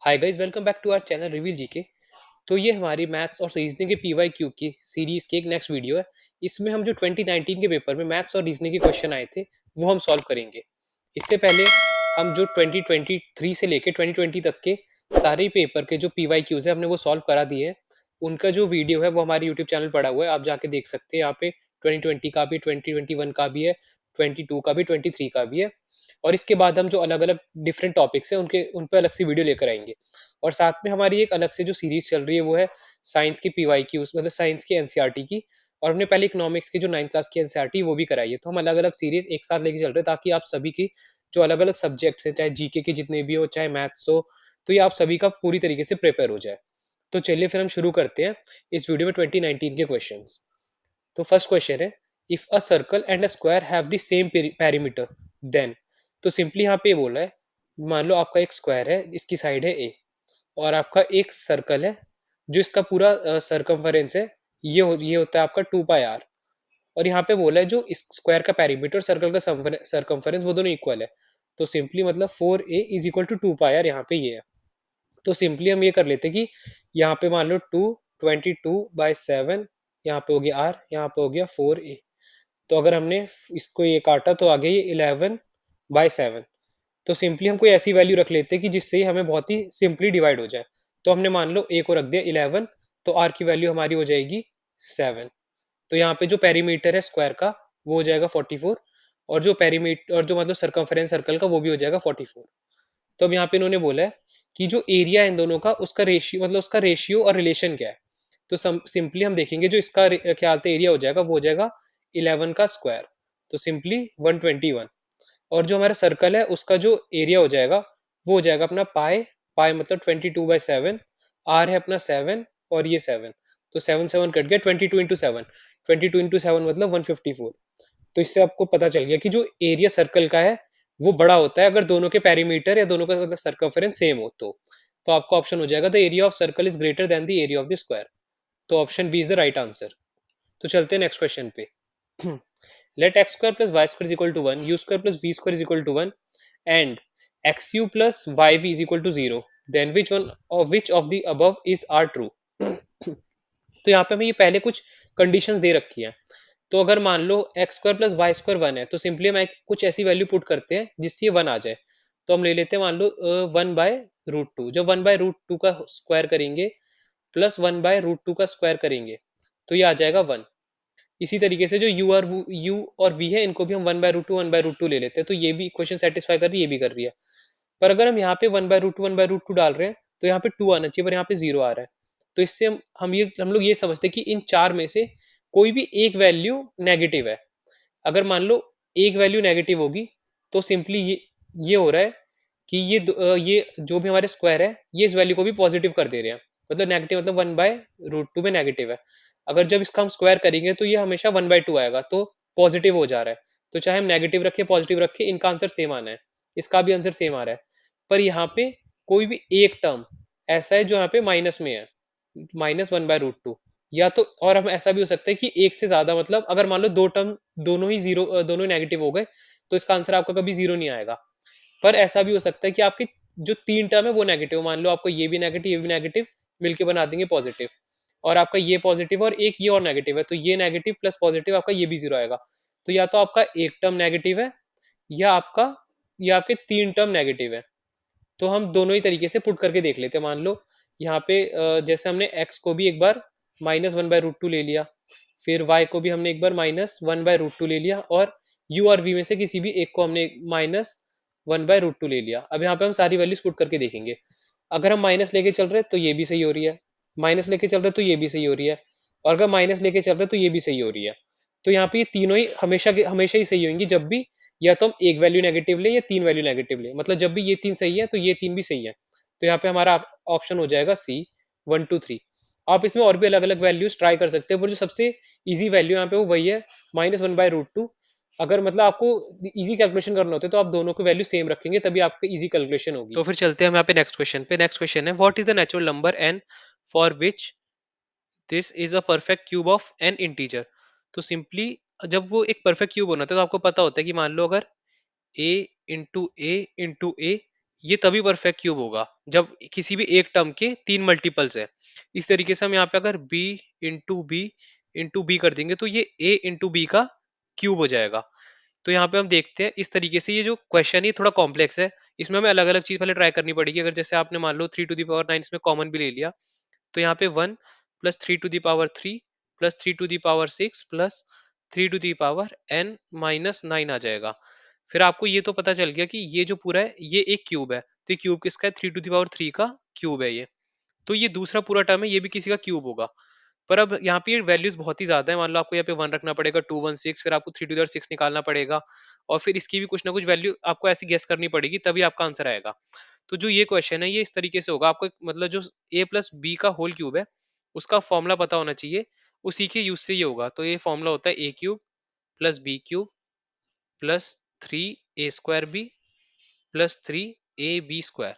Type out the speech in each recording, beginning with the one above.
Hi guys, welcome back to our channel reveal GK. तो ये हमारी मैथ्स और रीजनिंग के पीवाई क्यू की सीरीज की एक नेक्स्ट वीडियो है। इसमें हम जो 2019 के पेपर में मैथ्स और रीजनिंग के क्वेश्चन आए थे वो हम सॉल्व करेंगे। इससे पहले हम जो 2023 से लेके 2020 तक के सारे पेपर के जो पीवाई क्यूज है हमने वो सॉल्व करा दिए हैं। उनका जो वीडियो है वो हमारे यूट्यूब चैनल पड़ा हुआ है, आप जाके देख सकते हैं। यहाँ पे 2020 का भी, 2021 का भी है, 22 का भी, 23 का भी है। और इसके बाद हम जो अलग अलग डिफरेंट टॉपिक्स हैं उनके उन पर अलग से वीडियो लेकर आएंगे। और साथ में हमारी एक अलग से जो सीरीज चल रही है वो है साइंस की पीवाई की, मतलब साइंस की एनसीईआरटी की। और हमने पहले इकोनॉमिक्स की जो 9th क्लास की एनसीईआरटी वो भी कराई है। तो हम अलग अलग सीरीज एक साथ लेके चल रहे हैं ताकि आप सभी की जो अलग अलग सब्जेक्ट्स हैं, चाहे जीके के जितने भी हो, चाहे मैथ्स हो, तो ये आप सभी का पूरी तरीके से प्रिपेयर हो जाए। तो चलिए फिर हम शुरू करते हैं इस वीडियो में 2019 के क्वेश्चंस। तो फर्स्ट क्वेश्चन है, if a circle and a square have the same perimeter then. तो सिंपली यहाँ पे ये बोला है, मान लो आपका एक स्क्वायर है, इसकी साइड है ए, और आपका एक सर्कल है जो इसका पूरा सरकमफेरेंस है, ये होता है आपका 2 पाई आर। और यहाँ पे बोला है जो इस स्क्वायर का पेरीमीटर और सर्कल का सरकमफेरेंस वो दोनों इक्वल है। तो सिंपली मतलब 4a = 2 पाई आर, यहाँ पे ये है। तो सिंपली हम ये कर लेते हैं कि यहाँ पे मान लो 22/7, यहाँ पे हो गया आर, यहाँ पे हो गया 4a। तो अगर हमने इसको ये काटा तो आ गया ये 11/7। तो सिंपली हम कोई ऐसी वैल्यू रख लेते हैं कि जिससे हमें बहुत ही सिंपली डिवाइड हो जाए। तो हमने मान लो ए को रख दिया 11, तो आर की वैल्यू हमारी हो जाएगी 7। तो यहाँ पे जो पेरीमीटर है स्क्वायर का वो हो जाएगा 44, और जो पेरीमीटर और जो मतलब सरकमफेरेंस सर्कल का वो भी हो जाएगा 44। तो अब यहाँ पे इन्होंने बोला है कि जो एरिया है इन दोनों का, उसका रेशियो, मतलब उसका रेशियो और रिलेशन क्या है। तो सिंपली हम देखेंगे जो इसका क्या हालत एरिया हो जाएगा वो हो जाएगा 11 का स्क्वायर, तो सिंपली 121। और जो हमारा सर्कल है उसका जो एरिया हो जाएगा वो हो जाएगा अपना पाई, पाई मतलब 22/7, आर है अपना 7, और ये 7। तो 7 7 कट गया, 22 × 7, 22 × 7 मतलब 154। तो इससे आपको पता चल गया कि जो एरिया सर्कल का है वो बड़ा होता है अगर दोनों के पेरीमीटर या दोनों का मतलब सर्कमफेरेंस सेम हो। तो आपका ऑप्शन हो जाएगा the area of circle is greater than the area of the square. तो option B is the right answer. तो चलते हैं नेक्स्ट क्वेश्चन पे। Let X square plus Y square is equal to 1, U square plus B square is equal to 1, and X U plus Y V is equal to 0, then which of the above is are true. तो यहाँ पे हमें ये पहले कुछ conditions दे रखी है। तो अगर मान लो X square plus Y square 1 है, तो सिंपली हम कुछ ऐसी वैल्यू पुट करते हैं जिससे ये 1 आ जाए। तो हम ले लेते हैं मान लो 1/√2। जब 1/√2 का स्क्वायर करेंगे प्लस 1/√2 का स्क्वायर करेंगे तो ये आ जाएगा 1। इसी तरीके से जो यू और वी है इनको भी हम 1/√2 ले लेते हैं। तो ये भी इक्वेशन सेटिस्फाई कर रही है, ये भी कर रही है। पर अगर हम यहाँ पे 1/√2 डाल रहे हैं तो यहाँ पे 2 आना चाहिए, पर यहाँ पे 0 आ रहा है। तो इससे हम लोग ये समझते हैं कि इन चार में से कोई भी एक वैल्यू नेगेटिव है। अगर मान लो एक वैल्यू नेगेटिव होगी तो सिंपली ये हो रहा है कि ये जो भी हमारे स्क्वायर है ये इस वैल्यू को भी पॉजिटिव कर दे रहे हैं। मतलब नेगेटिव मतलब 1/√2 में नेगेटिव है। अगर जब इसका हम स्क्वायर करेंगे तो ये हमेशा 1/2 आएगा, तो पॉजिटिव हो जा रहा है। तो चाहे हम नेगेटिव रखें पॉजिटिव रखें, इनका आंसर सेम आना है। इसका भी आंसर सेम आ रहा है। पर यहाँ पे कोई भी एक टर्म ऐसा है जो यहाँ पे माइनस में है, -1/√2। या तो और हम ऐसा भी हो सकता है कि एक से ज्यादा, मतलब अगर मान लो दो टर्म दोनों ही जीरो, दोनों नेगेटिव हो गए, तो इसका आंसर आपका कभी जीरो नहीं आएगा। पर ऐसा भी हो सकता है कि आपकी जो तीन टर्म है वो नेगेटिव, मान लो आपको ये भी नेगेटिव मिलके बना देंगे पॉजिटिव, और आपका ये पॉजिटिव और एक ये और नेगेटिव है, तो ये नेगेटिव प्लस पॉजिटिव आपका ये भी जीरो आएगा। तो या तो आपका एक टर्म नेगेटिव है या आपके तीन टर्म नेगेटिव है। तो हम दोनों ही तरीके से पुट करके देख लेते हैं। मान लो यहाँ पे जैसे हमने x को भी एक बार -1/√2 ले लिया, फिर y को भी हमने एक बार -1/√2 ले लिया, और u और v में से किसी भी एक को हमने -1/√2 ले लिया। अब यहाँ पे हम सारी वैल्यूज पुट करके देखेंगे। अगर हम माइनस लेके चल रहे हैं तो ये भी सही हो रही है, माइनस लेके चल रहे हैं तो ये भी सही हो रही है, और अगर माइनस लेके चल रहे हैं तो ये भी सही हो रही है। तो यहाँ पे ये तीनों ही हमेशा ही सही होंगी जब भी या तो हम एक वैल्यू नेगेटिव ले या तीन वैल्यू नेगेटिव ले, मतलब जब भी ये तीन सही है तो ये तीन भी सही है। तो यहाँ पे हमारा ऑप्शन हो जाएगा सी, 1 2 3। आप इसमें और भी अलग अलग वैल्यूज ट्राई कर सकते हैं, पर जो सबसे इजी वैल्यू यहाँ पे वो वही है, -1/√2। अगर मतलब आपको इजी कैलकुलेशन करना होता है तो आप दोनों की वैल्यू सेम रखेंगे, तभी आपकी इजी कैलकुलेशन होगी। तो फिर चलते हैं हम यहाँ पे नेक्स्ट क्वेश्चन पे। नेक्स्ट क्वेश्चन है, what is the natural number n for which this is a perfect cube of an integer. तो सिंपली जब वो एक परफेक्ट क्यूब होना था तो आपको पता होता है कि मान लो अगर a इंटू ए इंटू ए ये तभी परफेक्ट क्यूब होगा जब किसी भी एक टर्म के तीन मल्टीपल्स है। इस तरीके से हम यहाँ पे अगर बी इंटू बी कर देंगे तो ये ए इंटू बी का क्यूब हो जाएगा। तो यहाँ पे हम देखते हैं इस तरीके से, ये जो क्वेश्चन है ये थोड़ा कॉम्प्लेक्स है। इसमें हमें अलग अलग चीज पहले ट्राई करनी पड़ेगी। अगर जैसे आपने मान लो 3 टू दी पावर 9 इसमें कॉमन भी ले लिया, तो यहाँ पे 1 + 3 to the power 3 +3 to the power 6 +3 to the power n - 9 आ जाएगा। फिर आपको ये तो पता चल गया कि ये जो पूरा है ये एक क्यूब है, तो ये क्यूब किसका है, 3 टू दी पावर 3 का क्यूब है ये। तो ये दूसरा पूरा टर्म है, ये भी किसी का क्यूब होगा। पर अब यहाँ पे वैल्यूज बहुत ही ज्यादा है, मान लो आपको यहाँ पे 1 रखना पड़ेगा, 2 1 6, फिर आपको 3 टू दी पावर 6 निकालना पड़ेगा, और फिर इसकी भी कुछ ना कुछ वैल्यू आपको ऐसी गेस करनी पड़ेगी, तभी आपका आंसर आएगा। तो जो ये क्वेश्चन है ये इस तरीके से होगा, आपको मतलब जो a प्लस बी का होल क्यूब है उसका फॉर्मूला पता होना चाहिए, उसी के यूज से ये होगा। तो ये फॉर्मूला होता है a³ + b³ + 3a² b +3ab²।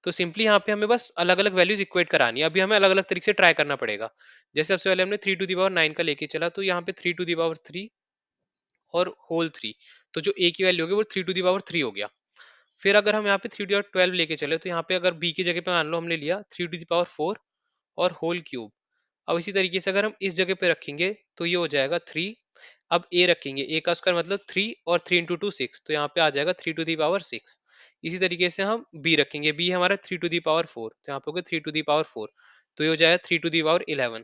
तो सिंपली यहाँ पे हमें बस अलग अलग वैल्यूज इक्वेट करानी है। अभी हमें अलग अलग तरीके से ट्राई करना पड़ेगा। जैसे सबसे पहले हमने 3 टू दी पावर 9 का लेके चला, तो यहाँ पे 3 टू दी पावर 3 और होल 3, तो जो a की वैल्यू होगी वो 3 टू दी पावर 3 हो गया। फिर अगर हम यहाँ पे 3 टू दी पावर 12 लेके चले, तो यहाँ पे अगर b की जगह पे मान लो हमने लिया 3 टू दी पावर 4 और होल क्यूब। अब इसी तरीके से अगर हम इस जगह पे रखेंगे तो ये हो जाएगा 3। अब a रखेंगे, a का स्क्वायर मतलब 3, और 3 इंटू 2 6, तो यहाँ पे आ जाएगा 3 टू दी पावर 6। इसी तरीके से हम b रखेंगे, b है हमारा 3 टू दी पावर 4, तो यहाँ पे होगा 3 टू दी पावर 4, तो ये हो जाएगा 3 टू दी पावर 11।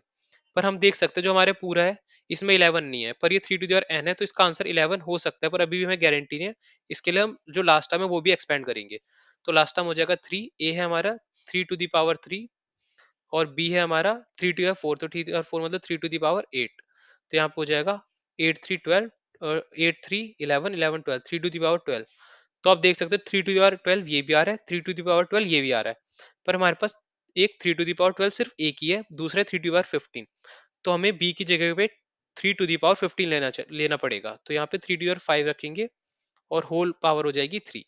पर हम देख सकते हैं जो हमारे पूरा है इसमें 11 नहीं है, पर ये 3 टू दी पावर n है, तो इसका आंसर 11 हो सकता है, पर अभी भी हमें गारंटी नहीं है। इसके लिए हम जो लास्ट टर्म है वो भी एक्सपेंड करेंगे। तो लास्ट टर्म हो जाएगा 3, a है हमारा 3 टू दी पावर 3, और b है हमारा 3 टू दी पावर 4, तो 3 टू दी पावर 4 मतलब 3 टू दी पावर 8। तो यहाँ पे हो जाएगा 8 3 12, और 8 3 11 11 12, 3 टू दी पावर 12। तो आप देख सकते हो 3 टू दी पावर 12 ये भी आ रहा है, 3 टू दी पावर 12 ये भी आ रहा है, पर हमारे पास एक 3 टू दी पावर 12 सिर्फ एक ही है, दूसरा है 3 टू दी पावर 15। तो हमें b की जगह पे 3 टू दी पावर 15 लेना पड़ेगा। तो यहाँ पे 3 टू दी पावर 5 रखेंगे और होल पावर हो जाएगी 3।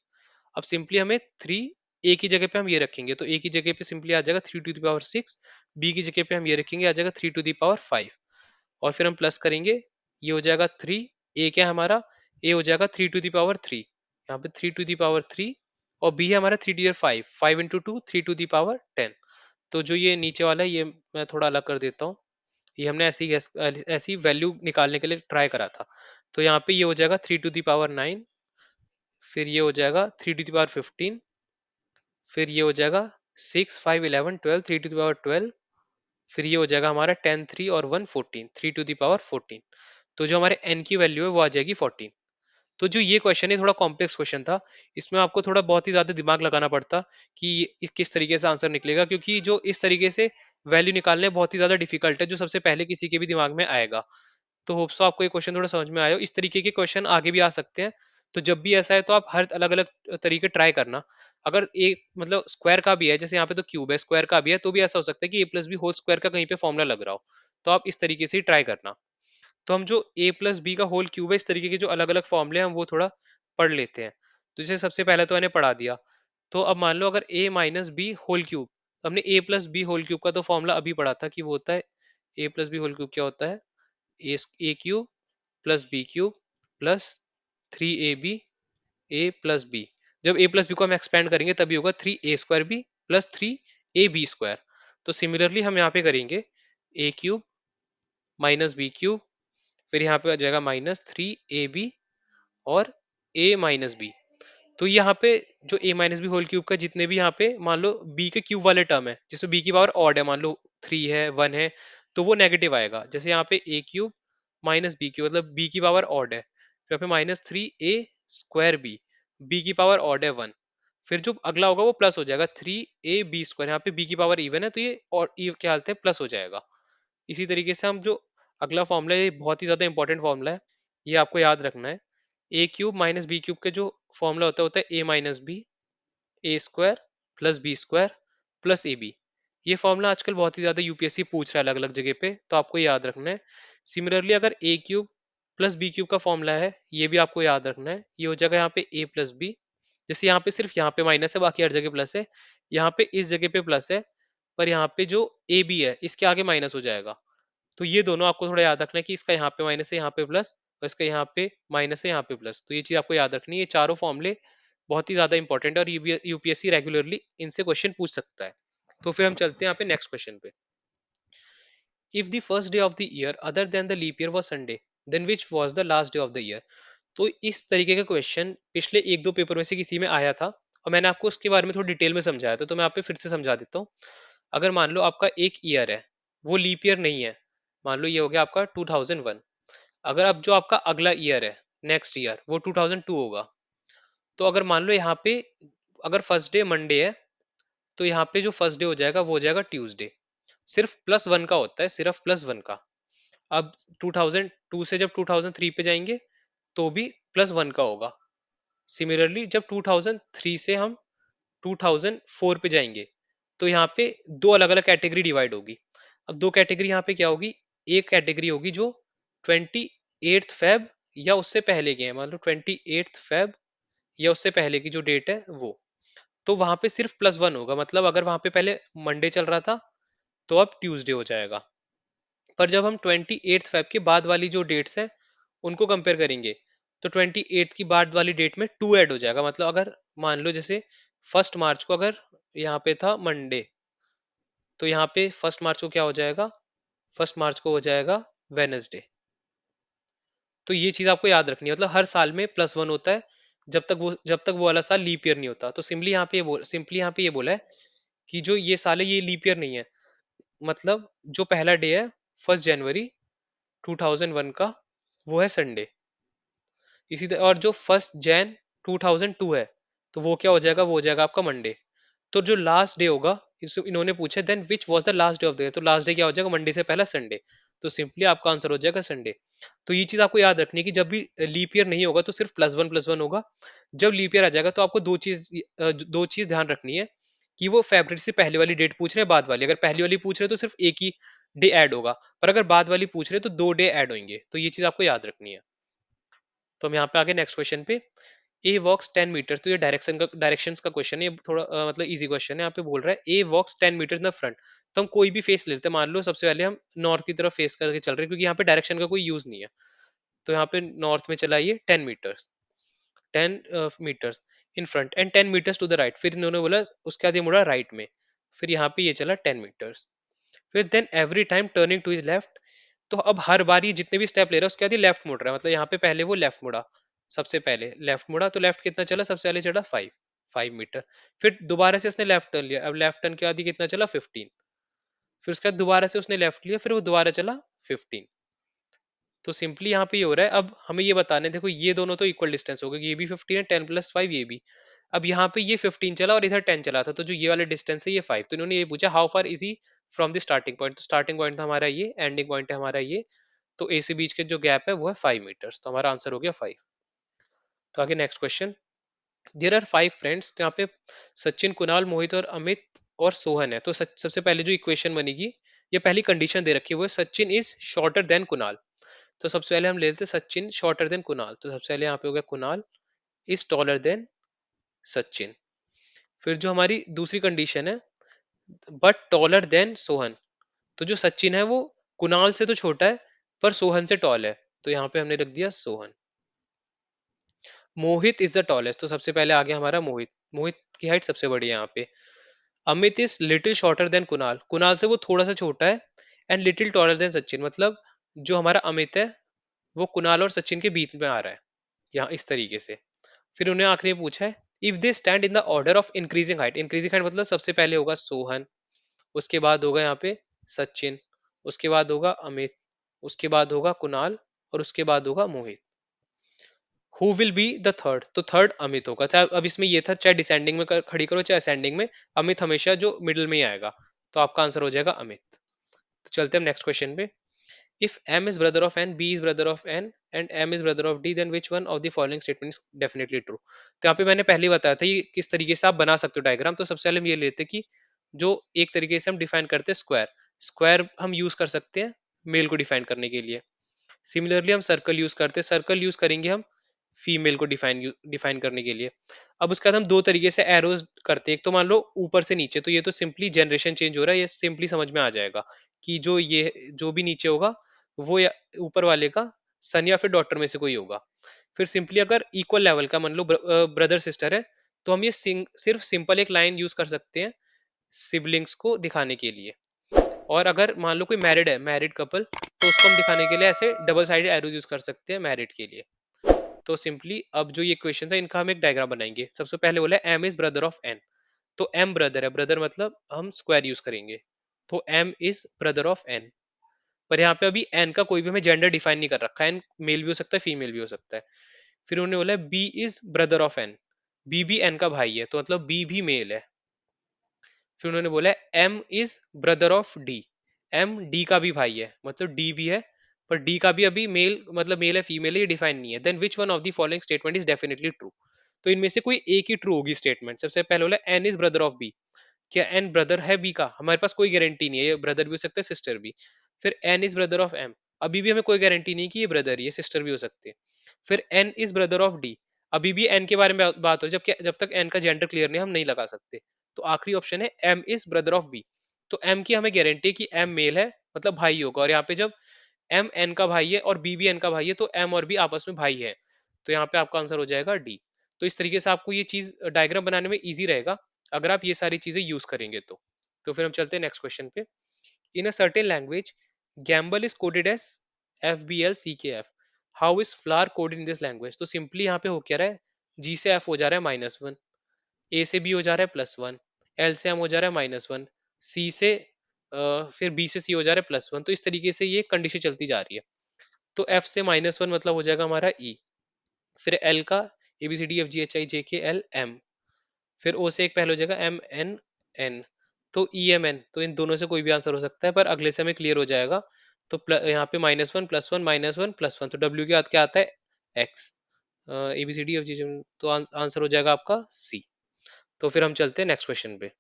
अब सिंपली हमें 3 ए की जगह पे हम ये रखेंगे, तो ए की जगह पे सिंपली आ जाएगा 3 टू दी पावर 6, बी की जगह पे हम ये रखेंगे, आ जाएगा 3 टू दी पावर 5, और फिर हम प्लस करेंगे, ये हो जाएगा 3। ए क्या है हमारा, ए हो जाएगा 3 टू दी पावर 3, यहाँ पे 3 टू दी पावर 3, और बी है हमारा 3 to the power 5, 5 into 2 3 to the power 10। तो जो ये नीचे वाला है ये मैं थोड़ा अलग कर देता हूँ। ये हमने ऐसी वैल्यू निकालने के लिए ट्राई करा था। तो यहाँ पे ये हो जाएगा 3 टू दी पावर 9, फिर ये हो जाएगा 3 टू दी पावर 15, फिर ये हो जाएगा 6 5 11 12, 3 टू दी पावर 12, फिर ये हो जाएगा हमारा 10 3 और 1 14, 3 टू दी पावर 14। तो जो हमारे n की वैल्यू है वो आ जाएगी 14। तो जो ये क्वेश्चन है थोड़ा कॉम्प्लेक्स क्वेश्चन था, इसमें आपको थोड़ा बहुत ही ज्यादा दिमाग लगाना पड़ता कि किस तरीके से आंसर निकलेगा, क्योंकि जो इस तरीके से वैल्यू निकालने बहुत ही ज्यादा डिफिकल्ट है, जो सबसे पहले किसी के भी दिमाग में आएगा। तो होप सो आपको ये क्वेश्चन थोड़ा समझ में आया हो। इस तरीके के क्वेश्चन आगे भी आ सकते हैं। तो जब भी ऐसा है तो आप हर अलग अलग तरीके ट्राई करना। अगर एक मतलब स्क्वायर का भी है, जैसे यहाँ पे तो क्यूब है, स्क्वायर का भी है, तो भी ऐसा हो सकता है कि a+b होल स्क्वायर का कहीं पे फॉर्मूला लग रहा हो। तो आप इस तरीके से ही ट्राई करना। तो हम जो a+b का होल क्यूब है, इस तरीके के जो अलग अलग फॉर्मूले हैं हम वो थोड़ा पढ़ लेते हैं। तो जैसे सबसे पहले तो मैंने पढ़ा दिया। तो अब मान लो अगर a - b होल क्यूब, हमने a+b होल क्यूब का तो फॉर्मूला अभी पढ़ा था कि वो होता है, a+b होल क्यूब क्या होता है, a³ + b³ + 3ab a + b। जब a+b को हम एक्सपेंड करेंगे तभी होगा 3a² b +3ab²। तो सिमिलरली हम यहाँ पे करेंगे a³ - b³, फिर यहाँ पे आ जाएगा -3ab और a - b। तो यहाँ पे जो a - b होल क्यूब का जितने भी यहाँ पे मान लो b के क्यूब वाले टर्म है, जिसमें b की पावर ऑड है, मान लो 3 है 1 है, तो वो नेगेटिव आएगा। जैसे यहाँ पे a³ - b³ मतलब b की पावर ऑड है, फिर यहाँ पे -3a² b की पावर ऑड है 1, फिर जो अगला होगा वो प्लस हो जाएगा 3ab², यहाँ पे b की पावर इवन है तो ये और ये क्या हालत है, प्लस हो जाएगा। इसी तरीके से हम जो अगला फॉर्मूला है ये बहुत ही ज्यादा इंपॉर्टेंट फॉर्मूला है, ये आपको याद रखना है। a³ - b³ का जो फॉर्मूला होता है a - b a² + b² + ab। ये फॉर्मूला आजकल बहुत ही ज्यादा यूपीएससी पूछ रहा है अलग अलग जगह पे, तो आपको याद रखना है। सिमिलरली अगर a³ + b³ का फॉर्मूला है, ये भी आपको याद रखना है। ये हो जाएगा यहाँ पे a + b, जैसे यहाँ पे सिर्फ यहाँ पे माइनस है, बाकी हर जगह प्लस है। यहाँ पे इस जगह पे प्लस है, पर यहाँ पे जो ए बी है इसके आगे माइनस हो जाएगा। तो ये दोनों आपको थोड़ा याद रखना है कि इसका यहाँ पे माइनस है, यहाँ पे प्लस, और इसका यहाँ पे माइनस है, यहाँ पे प्लस। तो ये चीज आपको याद रखनी है। ये चारों फॉर्मूले बहुत ही ज्यादा इंपॉर्टेंट है और यूपीएससी रेगुलरली इनसे क्वेश्चन पूछ सकता है। तो फिर हम चलते हैं यहाँ पे नेक्स्ट क्वेश्चन पे। If the first day of the year other than the leap year was Sunday, then which was the last day of the year. तो इस तरीके का क्वेश्चन पिछले एक दो पेपर में से किसी में आया था और मैंने आपको उसके बारे में थोड़ी डिटेल में समझाया था, तो मैं आप पे फिर से समझा देता हूँ। अगर मान लो आपका एक ईयर है, वो लीप ईयर नहीं है, मान लो ये हो गया आपका 2001। अगर अब जो आपका अगला ईयर है, नेक्स्ट ईयर, वो 2002 होगा। तो अगर मान लो यहाँ पे अगर फर्स्ट डे मंडे है, तो यहाँ पे जो फर्स्ट डे हो जाएगा वो हो जाएगा ट्यूसडे। सिर्फ +1 का होता है, सिर्फ +1 का। अब 2002 से जब 2003 पे जाएंगे तो भी +1 का होगा। सिमिलरली जब 2003 से हम 2004 पे जाएंगे तो यहाँ पे दो अलग अलग कैटेगरी डिवाइड होगी। अब दो कैटेगरी यहाँ पे क्या होगी, एक कैटेगरी होगी जो 28 फेब या उससे पहले की है, मान लो 28 फेब या उससे पहले की जो डेट है वो। तो वहां पे सिर्फ +1 होगा, मतलब अगर वहां पे पहले मंडे चल रहा था तो अब ट्यूसडे हो जाएगा। पर जब हम 28 फेब के बाद वाली जो डेट्स है उनको कंपेयर करेंगे तो 28 की बाद वाली डेट में 2 ऐड हो जाएगा। मतलब अगर मान लो जैसे 1 मार्च को अगर यहाँ पे था मंडे, तो यहाँ पे 1 मार्च को क्या हो जाएगा, 1 मार्च को हो जाएगा वेनसडे। तो ये चीज आपको याद रखनी है, मतलब हर साल में +1 होता है जब तक वो वाला साल लीप ईयर नहीं होता। तो सिंपली यहाँ पे ये बोला है कि जो ये साल है ये लीप ईयर नहीं है, मतलब जो पहला डे है 1 जनवरी 2001 का, वो है संडे। इसी तरह और जो 1 जैन 2002 है, तो वो क्या हो जाएगा, वो हो जाएगा आपका मंडे। तो जो लास्ट डे होगा, इस इन्होंने पूछा then which was the last day of the year, तो लास्ट डे क्या हो जाएगा, मंडे से पहला संडे। तो सिंपली आपका आंसर हो जाएगा संडे। तो ये चीज आपको याद रखनी है कि जब भी लीप ईयर नहीं होगा तो सिर्फ +1 होगा। जब लीप ईयर आ जाएगा तो आपको दो चीज ध्यान रखनी है कि वो फेब्रुवरी से पहले वाली डेट पूछ रहे हैं बाद वाली। अगर पहली वाली पूछ रहे हैं तो सिर्फ एक ही डे ऐड होगा, पर अगर बाद वाली पूछ रहे हैं तो 2 डे ऐड होंगे। तो ये चीज आपको याद रखनी है। तो हम यहाँ पे आगे नेक्स्ट क्वेश्चन पे। ए वॉक्स 10 मीटर्स, तो ये डायरेक्शंस का क्वेश्चन है, ये थोड़ा मतलब इजी क्वेश्चन है। यहाँ पे बोल रहा है ए वॉक्स 10 मीटर्स इन द फ्रंट। तो हम कोई भी फेस ले लेते हैं, मान लो सबसे पहले हम नॉर्थ की तरफ फेस करके चल रहे हैं क्योंकि यहाँ पे डायरेक्शन का कोई यूज नहीं है। तो यहाँ पे नॉर्थ में चला ये 10 meters, 10 meters in front and 10 meters to the right. फिर इन्होंने बोला उसके बाद ये मुड़ा राइट में, फिर यहाँ पे ये चला 10 मीटर्स। फिर then every time turning to is left. तो अब हर बार ये जितने भी स्टेप ले रहा है उसके बाद ये लेफ्ट मुड़ रहा है, मतलब यहाँ पे पहले वो लेफ्ट मुड़ा, सबसे पहले लेफ्ट मुड़ा तो लेफ्ट कितना चला, सबसे पहले चला 5 मीटर। फिर दोबारा से उसने लेफ्ट टर्न लिया, अब लेफ्ट टर्न के बाद ये कितना चला 15। फिर उसके बाद दोबारा से उसने लेफ्ट लिया, फिर वो दोबारा चला 15। तो सिंपली यहाँ पे ये हो रहा है, अब हमें ये बताना है, देखो ये दोनों तो इक्वल डिस्टेंस हो गए, ये भी 15 है, 10 + 5 ये भी। अब यहाँ पे ये 15 चला और इधर 10 चला था, तो जो ये वाला डिस्टेंस है ये 5। तो इन्होंने ये पूछा how far is he from the starting point. तो स्टार्टिंग पॉइंट था हमारा ये, एंडिंग पॉइंट है हमारा ये। तो ए से बीच के जो गैप है वो है 5 मीटर्स, तो हमारा आंसर हो गया 5। तो आगे next question. There are 5 friends, तो यहाँ पे सचिन, कुणाल, मोहित और अमित और सोहन है। तो सबसे पहले जो इक्वेशन बनेगी, ये पहली कंडीशन दे रखी है, वो है Sachin is shorter than Kunal. तो सबसे पहले हम ले लेते हैं सचिन शॉर्टर देन कुणाल। तो सबसे पहले यहाँ पे हो गया Kunal is taller than Sachin. फिर जो हमारी दूसरी कंडीशन है, बट टॉलर देन सोहन। तो जो सचिन है वो कुणाल से तो छोटा है पर सोहन से टॉल है, तो यहाँ पे हमने रख दिया सोहन। मोहित इज द टॉलेस्ट, तो सबसे पहले आ गया हमारा मोहित। मोहित की हाइट सबसे बड़ी है यहाँ पे। Amit is little shorter than Kunal, Kunal से वो थोड़ा सा छोटा है। And little taller than Sachin, मतलब जो हमारा अमित है वो कुणाल और सचिन के बीच में आ रहा है, यहाँ इस तरीके से। फिर उन्हें आखिरी पूछा है if they stand in the order of increasing height. Increasing height मतलब सबसे पहले होगा सोहन, उसके बाद होगा यहाँ पे सचिन, उसके बाद होगा अमित, उसके बाद होगा कुणाल और उसके बाद होगा Mohit. Who will be the third, तो थर्ड अमित होगा। चाहे अब इसमें ये था चाहे डिसेंडिंग में खड़ी करो चाहे असेंडिंग में, अमित हमेशा जो मिडिल में ही आएगा। तो आपका आंसर हो जाएगा अमित। तो चलते हैं नेक्स्ट क्वेश्चन पे। If M is brother of N, B is brother of N, and M is brother of D, then which one of the following statement is definitely true? तो यहाँ पे मैंने पहले ही बताया था ये किस तरीके से आप बना सकते हो डायग्राम। तो सबसे पहले हम ये लेते हैं कि जो एक तरीके से हम डिफाइन करते हैं स्क्वायर, स्क्वायर हम यूज कर सकते हैं मेल को डिफाइन करने के लिए। सिमिलरली हम सर्कल यूज करते हैं, सर्कल यूज करेंगे हम फीमेल को डिफाइन करने के लिए। अब उसके बाद हम दो तरीके से एरोज करते हैं, एक तो मान लो ऊपर से नीचे, तो ये तो सिंपली जनरेशन चेंज हो रहा है, ये सिंपली समझ में आ जाएगा कि जो भी नीचे होगा वो या ऊपर वाले का सन या फिर डॉटर में से कोई होगा। फिर सिंपली अगर इक्वल लेवल का मान लो ब्रदर सिस्टर है, तो हम ये सिर्फ सिंपल एक लाइन यूज कर सकते हैं सिबलिंग्स को दिखाने के लिए। और अगर मान लो कोई मैरिड है, मैरिड कपल, तो उसको हम दिखाने के लिए ऐसे डबल साइडेड एरोज यूज कर सकते हैं मैरिड के लिए। तो सिंपली अब जो ये क्वेश्चन है इनका हम एक डायग्राम बनाएंगे। सबसे पहले बोला है M is brother of N. तो एम ब्रदर है, ब्रदर मतलब हम स्क्वायर यूज करेंगे। तो M is brother of N. पर यहाँ पे अभी एन का कोई भी हमें जेंडर डिफाइन नहीं कर रखा है, एन मेल भी हो सकता है फीमेल भी हो सकता है। फिर उन्होंने बोला है B is brother of N. B भी एन का भाई है, तो मतलब बी भी मेल है। फिर उन्होंने बोला है M is brother of D. M D का भी भाई है, मतलब डी भी है। पर डी का भी अभी मेल, मतलब मेल है फीमेल है, ये डिफाइन नहीं है। Then which one of the following statement is definitely true. तो इनमें से कोई एक ही ट्रू होगी स्टेटमेंट। सबसे पहले बोला N is brother of B. क्या एन ब्रदर है बी का? हमारे पास कोई गारंटी नहीं है, ये ब्रदर भी हो सकता है सिस्टर भी। फिर N is brother of M. अभी भी हमें कोई गारंटी नहीं कि ये ब्रदर ही है, सिस्टर भी हो सकते हैं। फिर N is brother of D. अभी भी एन के बारे में बात हो, जब तक एन का जेंडर क्लियर नहीं हम नहीं लगा सकते। तो आखिरी ऑप्शन है M is brother of B. तो एम की हमें गारंटी है कि एम मेल है, मतलब भाई होगा। और यहाँ पे जब एम एन का भाई है और बी भी एन का भाई है, तो एम और बी आपस में भाई है। तो यहाँ पे आपका आंसर हो जाएगा डी। तो इस तरीके से आपको ये चीज डायग्राम बनाने में इजी रहेगा अगर आप ये सारी चीजें यूज करेंगे तो फिर हम चलते हैं नेक्स्ट क्वेश्चन पे। In a certain language gamble is coded as F B L C K F. How is flower coded in this language? तो सिंपली यहाँ पे हो क्या रहा है, जी से एफ हो जा रहा है -1, ए से बी हो जा रहा है +1, एल से एम हो जा रहा है -1, सी से फिर बी से सी हो जा रहा है +1। तो इस तरीके से ये कंडीशन चलती जा रही है। तो एफ से -1 मतलब हो जाएगा हमारा ई। फिर एल का A B C D F G H I J K L M. फिर ओ से एक पहले हो जाएगा एम एन एन। तो ई एम एन, तो इन दोनों से कोई भी आंसर हो सकता है, पर अगले से हमें क्लियर हो जाएगा। तो यहाँ पे -1 +1 -1 +1, तो डब्ल्यू के बाद क्या आता है? X. A B C D F G, तो आंसर हो जाएगा आपका सी। तो फिर हम चलते हैं नेक्स्ट क्वेश्चन पे।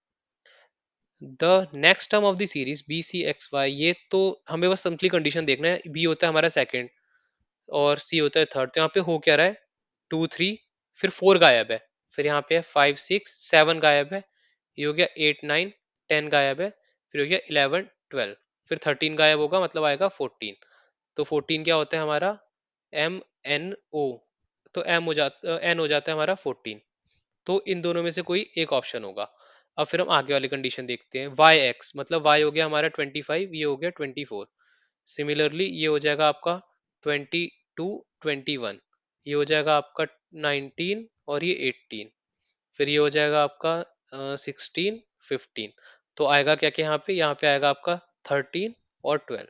The next term of the series B C X Y, ये तो हमें बस सिंपली कंडीशन देखना है। बी होता है हमारा सेकंड और सी होता है थर्ड। तो यहाँ पे हो क्या रहा है, 2 3, फिर 4 गायब है। फिर यहाँ पे है 5 6 7 गायब है। ये हो गया 8 9 10 गायब है। फिर हो गया 11 12। फिर 13 गायब होगा, मतलब आएगा 14। तो 14 क्या होता है हमारा? M N O. तो एम हो जाता एन हो जाता है हमारा 14। तो इन दोनों में से कोई एक ऑप्शन होगा। अब फिर हम आगे वाली कंडीशन देखते हैं। वाई एक्स, मतलब वाई हो गया हमारा 25, ये हो गया 24। सिमिलरली ये हो जाएगा आपका 22 21। ये हो जाएगा आपका 19 और ये 18। फिर ये हो जाएगा आपका 16 15। तो आएगा क्या क्या यहाँ पे आएगा आपका 13 और 12।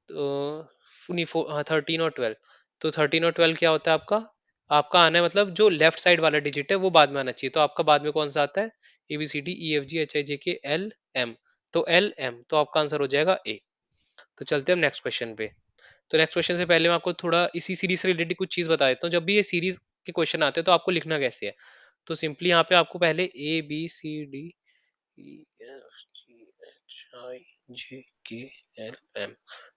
तो नहीं, 13 और 12। तो 13 और 12 क्या होता है आपका? आपका आना है, मतलब जो लेफ्ट साइड वाला डिजिट है वो बाद में आना चाहिए। तो आपका बाद में कौन सा आता है? A B C D E F G H I J K L M. तो एल एम, तो आपका आंसर हो जाएगा ए। तो चलते हैं हम नेक्स्ट क्वेश्चन पे। तो नेक्स्ट क्वेश्चन से पहले मैं आपको थोड़ा इसी सीरीज से रिलेटेड कुछ चीज बता देता हूँ। जब भी ये सीरीज के क्वेश्चन आते हैं तो आपको लिखना कैसे है। तो सिंपली यहाँ पे आपको पहले A B C D E F G H I J K L M.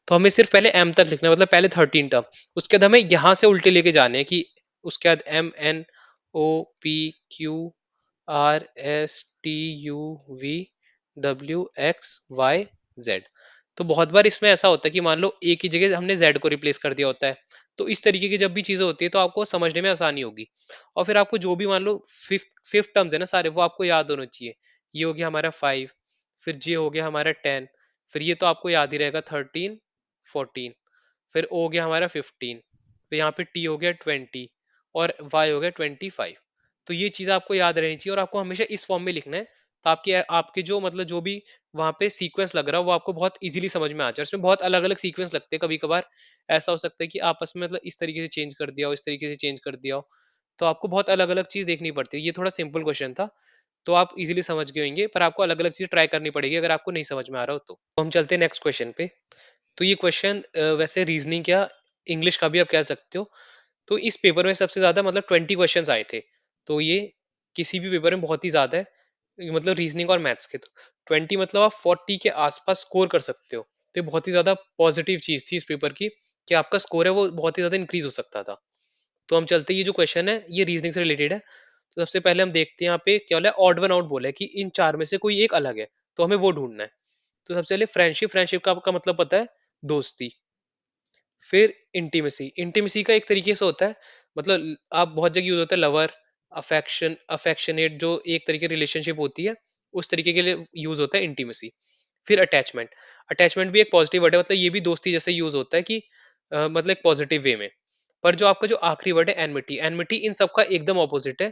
तो हमें सिर्फ पहले एम तक लिखना है, मतलब पहले 13 टर्म। उसके बाद हमें यहाँ से उल्टे लेके जाने हैं कि उसके बाद M N O P Q R S T U V W X Y Z. तो बहुत बार इसमें ऐसा होता है कि मान लो ए की जगह हमने जेड को रिप्लेस कर दिया होता है। तो इस तरीके की जब भी चीजें होती है तो आपको समझने में आसानी होगी। और फिर आपको जो भी मान लो फिफ्थ फिफ्थ टर्म्स है ना सारे, वो आपको याद होने चाहिए। ये हो गया हमारा 5। फिर जे हो गया हमारा 10। फिर ये तो आपको याद ही रहेगा 13 14। फिर ओ हो गया हमारा 15। फिर यहाँ पे टी हो गया 20 और वाई हो गया 25। तो ये चीज आपको याद रहनी चाहिए और आपको हमेशा इस फॉर्म में लिखना है। तो आपके आपके जो मतलब जो भी वहां पे सीक्वेंस लग रहा है वो आपको बहुत इजीली समझ में आ जाए। उसमें बहुत अलग अलग सीक्वेंस लगते हैं, कभी कभार ऐसा हो सकता है कि आपस में मतलब इस तरीके से चेंज कर दिया हो, इस तरीके से चेंज कर दिया हो। तो आपको बहुत अलग अलग चीज देखनी पड़ती है। ये थोड़ा सिंपल क्वेश्चन था, तो आप इजीली समझ गए होंगे, पर आपको अलग अलग चीज ट्राई करनी पड़ेगी अगर आपको नहीं समझ में आ रहा हो तो हम चलते हैं नेक्स्ट क्वेश्चन पे। तो ये क्वेश्चन वैसे रीजनिंग क्या इंग्लिश का भी आप कह सकते हो। तो इस पेपर में सबसे ज्यादा मतलब 20 क्वेश्चन आए थे। तो ये किसी भी पेपर में बहुत ही ज्यादा है, ये मतलब रीजनिंग और मैथ्स के। तो 20 मतलब आप 40 के आसपास स्कोर कर सकते हो। तो ये बहुत ही ज्यादा पॉजिटिव चीज थी इस पेपर की, कि आपका स्कोर है वो बहुत ही ज्यादा इंक्रीज हो सकता था। तो हम चलते हैं, ये जो क्वेश्चन है ये रीजनिंग से रिलेटेड है। तो सबसे पहले हम देखते हैं यहाँ पे क्या बोला है, ऑड वन आउट बोला है कि इन चार में से कोई एक अलग है। तो हमें वो ढूंढना है। तो सबसे पहले फ्रेंडशिप, फ्रेंडशिप का आपका मतलब पता है, दोस्ती। फिर इंटीमेसी, इंटीमेसी का एक तरीके से होता है, मतलब आप बहुत जगह यूज होता है लवर, अफेक्शनेट जो एक तरीके रिलेशनशिप होती है, उस तरीके के लिए यूज होता है इंटीमेसी। फिर अटैचमेंट, अटैचमेंट भी एक पॉजिटिव वर्ड है, मतलब ये भी दोस्ती जैसे यूज होता है कि मतलब एक पॉजिटिव वे में। पर जो आपका जो आखिरी वर्ड है एनमिटी, एनमिटी इन सबका एकदम ऑपोजिट है,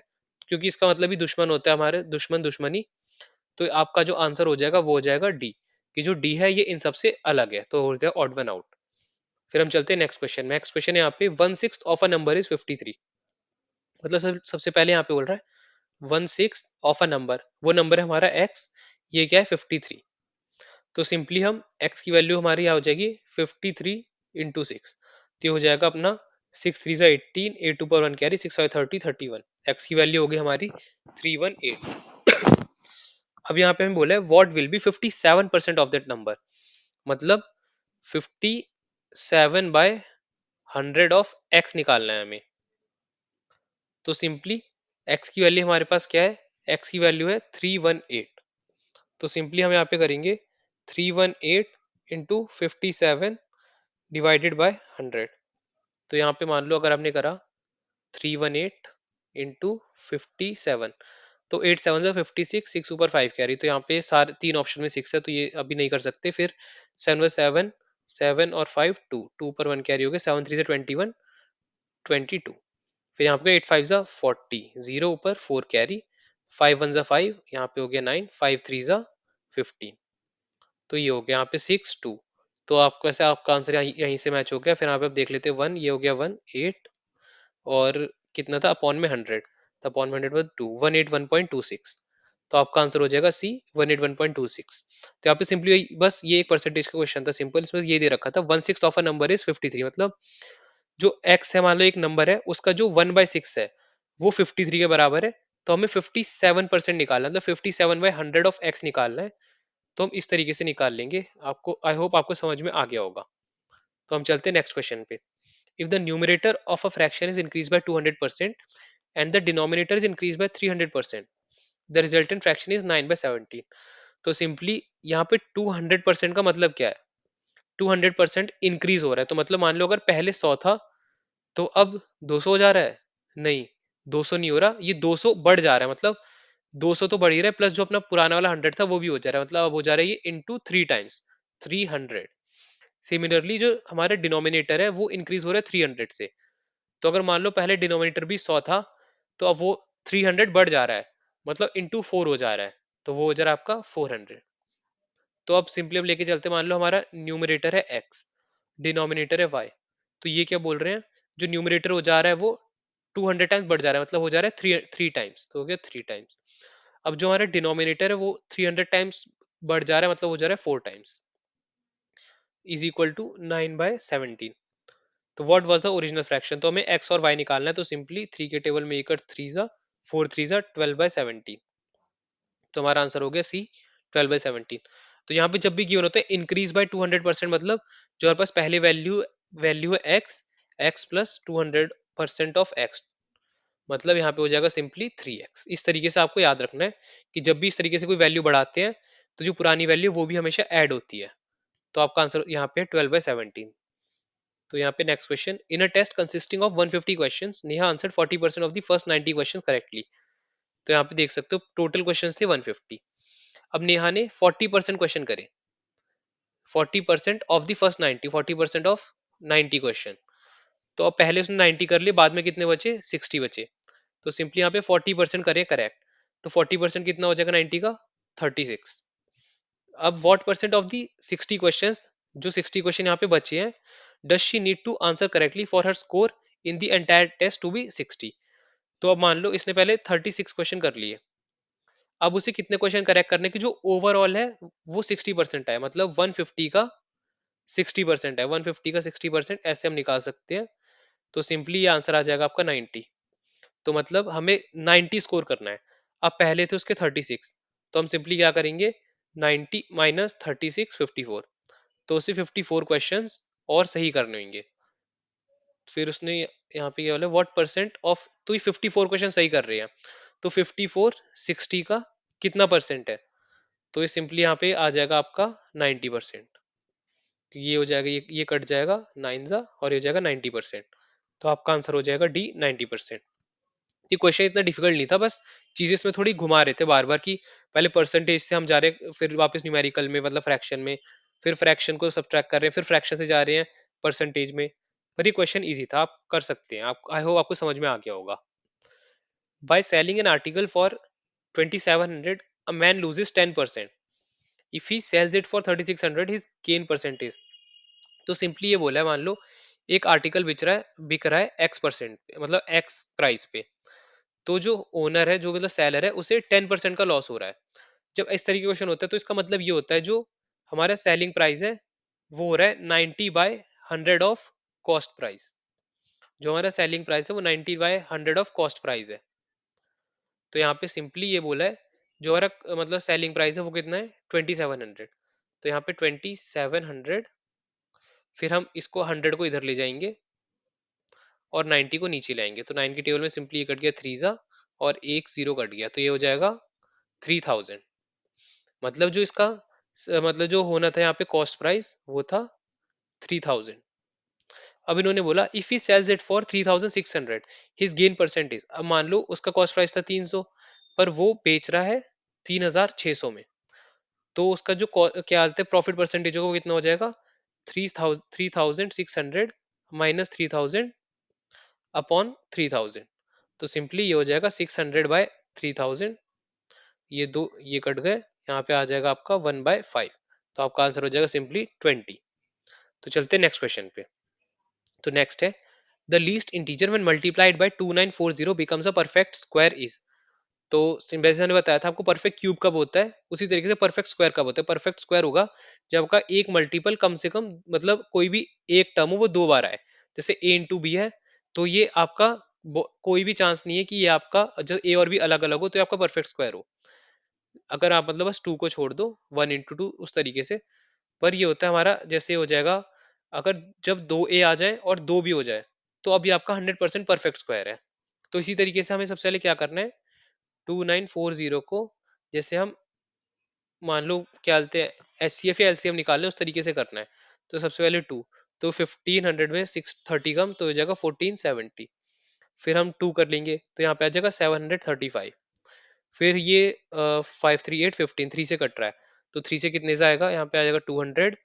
क्योंकि इसका मतलब ही दुश्मन होता है, हमारे दुश्मन दुश्मनी। तो आपका जो आंसर हो जाएगा वो हो जाएगा डी, कि जो डी है ये इन सबसे अलग है, तो हो गया ऑड वन आउट। फिर हम चलते हैं नेक्स्ट क्वेश्चन। नेक्स्ट क्वेश्चन है यहाँ पे, one six of a number is 53। मतलब सबसे पहले यहाँ पे बोल रहा है one six of a number, वो नंबर है हमारा एक्स, ये क्या है 53। तो सिंपली हम x की वैल्यू हमारी यहाँ हो जाएगी 53 इंटू सिक्स, तो ये हो जाएगा अपना सिक्स थ्री जा 18, 8 ऊपर 1 कैरी, 6 फाइव 30, 31। x की वैल्यू होगी हमारी 318। अब यहाँ पे हमें बोला है what will be 57% of that number, मतलब 57 बाय 100 ऑफ x निकालना है हमें। तो सिंपली x की वैल्यू हमारे पास क्या है, x की वैल्यू है 318। तो सिंपली हम यहाँ पे करेंगे 318 इंटू 57 डिवाइडेड बाय 100। तो यहाँ पे मान लो अगर आपने करा 318 इंटू 57, तो 8 7 से 56, 6 ऊपर 5 कैरी, तो यहाँ पे सारे तीन ऑप्शन में 6 है, तो ये अभी नहीं कर सकते। फिर 7 7, 7 और 5 2, 2 ऊपर 1 कैरी हो गया, 7 3 से 21, 22। फिर यहाँ पे 8 5 जा 40, 0 ऊपर 4 कैरी, 5 1 जा 5, यहाँ पे हो गया 9, 5 3 जा 15। तो ये हो गया यहाँ पे 6 2। तो आपको ऐसे आपका आंसर यहीं से मैच हो गया। फिर यहाँ पे आप देख लेते हैं 1, ये हो गया 1 8, और कितना था अपॉन में 100, तो अपॉन में 100 पर 2, 181.26। तो आपका आंसर हो जाएगा सी 181.26। तो यहाँ पे सिंपली बस ये एक परसेंटेज का क्वेश्चन था सिंपल, इसमें ये दे रखा था one six of a number is 53, मतलब जो x है, मान लो एक नंबर है उसका जो 1/6 है वो 53 के बराबर है, तो हमें 57% निकालना है, मतलब 57/100 ऑफ x निकालना है। तो हम इस तरीके से निकाल लेंगे। आपको आई होप आपको समझ में आ गया होगा। तो हम चलते हैं नेक्स्ट क्वेश्चन पे। If the numerator of a fraction is increase by 200% and the denominator is increase by 300%, the resultant fraction is 9/17। तो सिंपली यहाँ पे 200% का मतलब क्या है, 200% इंक्रीज हो रहा है, तो मतलब मान लो अगर पहले 100 था तो अब 200 हो जा रहा है। नहीं, 200 नहीं हो रहा, ये 200 बढ़ जा रहा है, मतलब 200 तो बढ़ ही रहा है, प्लस जो अपना पुराना वाला 100 था वो भी हो जा रहा है, मतलब अब हो जा रहा है ये इंटू 3 टाइम्स, 300। सिमिलरली जो हमारा डिनोमिनेटर है वो इंक्रीज हो रहा है 300 से। तो अगर मान लो पहले डिनोमिनेटर भी 100 था, तो अब वो 300 बढ़ जा रहा है, मतलब इंटू 4 हो जा रहा है, तो वो हो जा रहा है आपका 400। तो अब सिंपली हम लेके चलते, मान लो हमारा न्यूमरेटर है x, डिनोमिनेटर है y। तो ये क्या बोल रहे हैं, जो न्यूमरेटर हो जा रहा है वो 200 टाइम्स बढ़ जा रहा है, मतलब हो जा रहा है थ्री थ्री टाइम्स, तो हो गया 3 टाइम्स। अब जो हमारा डिनोमिनेटर है वो 300 टाइम्स बढ़ जा रहा है, मतलब हो जा रहा है 4 टाइम्स, इज इक्वल टू 9/17। तो what was the original fraction, तो हमें x और y निकालना है, तो सिंपली 3 के टेबल में 1 3 जा 4 3 जा 12/17। तो हमारा आंसर हो गया सी 12/17। तो यहाँ पे जब भी गिवन होता है इंक्रीज बाय 200%, मतलब जो हमारे पास पहले वैल्यू वैल्यू है x, x plus 200% of x, मतलब यहाँ पे हो जाएगा सिंपली 3x। इस तरीके से आपको याद रखना है कि जब भी इस तरीके से कोई वैल्यू बढ़ाते हैं तो जो पुरानी वैल्यू वो भी हमेशा ऐड होती है। तो आपका आंसर यहाँ पे 12/17। तो यहाँ पे next question, in a test consisting of 150 questions Neha answered 40% of the first 90 questions correctly. तो यहाँ पे देख सकते हो टोटल क्वेश्चंस थे 150। अब नेहा ने 40% क्वेश्चन करे, 40% of the first 90, 40% of 90 question. तो अब पहले उसने 90 कर लिए, बाद में कितने बचे, 60 बचे। तो सिंपली यहाँ पे 40% करें करेक्ट, तो 40% कितना हो जाएगा 90 का, 36। अब what percent of the 60 questions, जो 60 क्वेश्चन यहाँ पे बचे हैं, does she need to answer correctly for her score in the entire test to be 60। तो अब मान लो इसने पहले 36 क्वेश्चन कर लिए, अब उसे कितने क्वेश्चन करेक्ट करने की जो ओवरऑल है वो 60% है, मतलब 150 का 60% है, 150 का 60% ऐसे हम निकाल सकते हैं। तो सिंपली ये आंसर आ जाएगा आपका 90। तो मतलब हमें 90 स्कोर करना है। अब पहले थे उसके 36, तो हम सिंपली क्या करेंगे, 90 माइनस 36 54, तो उसे 54 क्वेश्चंस और सही करने होंगे। फिर उसने यहाँ पे क्या बोला, व्हाट परसेंट ऑफ, तो ये 54 क्वेश्चन सही कर रहे हैं, तो 54 60 का कितना परसेंट है, तो ये सिंपली यहाँ पे आ जाएगा आपका 90%। ये हो जाएगा, ये कट जाएगा 9 जा, और ये हो जाएगा 90%। तो आपका आंसर हो जाएगा डी 90%। ये क्वेश्चन इतना डिफिकल्ट नहीं था, बस चीजें इसमें थोड़ी घुमा रहे थे बार बार कि पहले परसेंटेज से हम जा रहे हैं, फिर वापस न्यूमेरिकल में मतलब फ्रैक्शन में, फिर फ्रैक्शन को सब्ट्रैक्ट कर रहे हैं, फिर फ्रैक्शन से जा रहे हैं परसेंटेज में। पर ये क्वेश्चन इजी था, आप कर सकते हैं, आप आई होप आपको समझ में आ गया होगा। By selling an article for 2700, a man loses 10%. If he sells it for 3600, his gain percentage। तो सिंपली ये बोला है, मान लो एक आर्टिकल बिक रहा है एक्स परसेंट पे, मतलब एक्स प्राइस पे। तो जो ओनर है, जो मतलब सेलर है, उसे 10% का लॉस हो रहा है। जब इस तरीके का क्वेश्चन होता है तो इसका मतलब ये होता है, जो हमारा सेलिंग प्राइस है वो हो रहा है 90/100 ऑफ कॉस्ट प्राइस। जो हमारा सेलिंग प्राइस है वो 90/100 ऑफ कॉस्ट प्राइस है। तो यहाँ पे सिंपली ये बोला है, जो हमारा मतलब सेलिंग प्राइस है वो कितना है 2700। तो यहाँ पे 2700, फिर हम इसको 100 को इधर ले जाएंगे और 90 को नीचे लाएंगे, तो 9 की टेबल में सिंपली ये कट गया 3 जा, और एक जीरो कट गया, तो ये हो जाएगा 3000। मतलब जो इसका मतलब जो होना था यहाँ पे कॉस्ट प्राइस वो था 3000। अब इन्होंने बोला if he sells it for 3600, his gain percentage. अब मान लो उसका कॉस्ट प्राइस था 300, पर वो बेच रहा है 3600 में। तो उसका जो क्या हालत है, प्रॉफिट परसेंटेज होगा वो कितना हो जाएगा, 3600 माइनस 3000 अपॉन 3000। तो सिंपली ये हो जाएगा 600/3000। ये दो ये कट गए, यहाँ पे आ जाएगा आपका 1/5। तो आपका आंसर हो जाएगा सिंपली 20। तो चलते हैं नेक्स्ट क्वेश्चन पे। तो नेक्स्ट है, the least integer when multiplied by 2940 becomes a perfect square is. तो वैसे मैंने बताया था आपको परफेक्ट क्यूब कब होता है, उसी तरीके से परफेक्ट स्क्वायर कब होता है। परफेक्ट स्क्वायर होगा जब आपका एक मल्टीपल कम से कम, मतलब कोई भी एक टर्म हो वो दो बार आए। जैसे ए इंटू बी है, तो ये आपका कोई भी चांस नहीं है कि ये आपका जब ए और बी अलग अलग हो तो ये आपका परफेक्ट स्क्वायर हो। अगर आप मतलब बस टू को छोड़ दो, 1 इंटू 2 उस तरीके से। पर ये होता है हमारा, जैसे हो जाएगा अगर जब दो ए आ जाए और दो भी हो जाए, तो अभी आपका 100% परफेक्ट स्क्वायर है। तो इसी तरीके से हमें सबसे पहले क्या करना है, 2940 को, जैसे हम मान लो क्या बोलते हैं, एचसीएफ या एलसीएम निकालने उस तरीके से करना है। तो सबसे पहले टू, तो 1500 में 630 कम तो हो जाएगा 1470। फिर हम टू कर लेंगे तो यहाँ पे आ जाएगा 735। फिर ये 53815 थ्री से कट रहा है, तो थ्री से कितने से आएगा, यहाँ पे आ जाएगा 200।